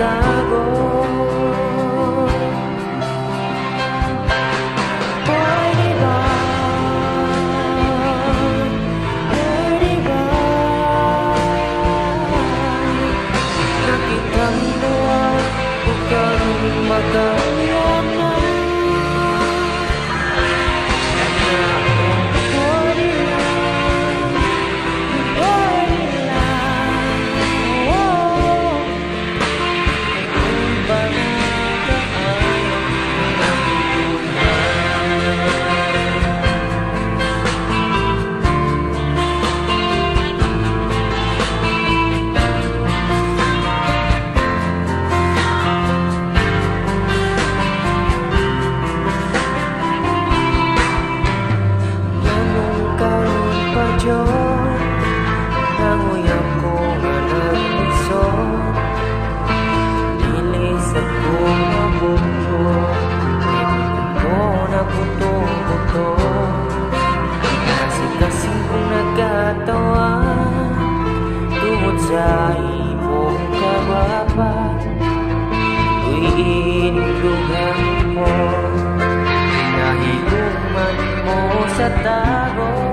magtago. Pwede ba? Pwede ba? Nakitang buwan, huwag kang magkalian na. Nanguyak ko nga nag-isot, nilis ako mabuto, ko nabuto-buto. Kasi kung nagkatawa, tungod sa imong kababa, tuwiin lugan mo, nahiluman mo sa tago.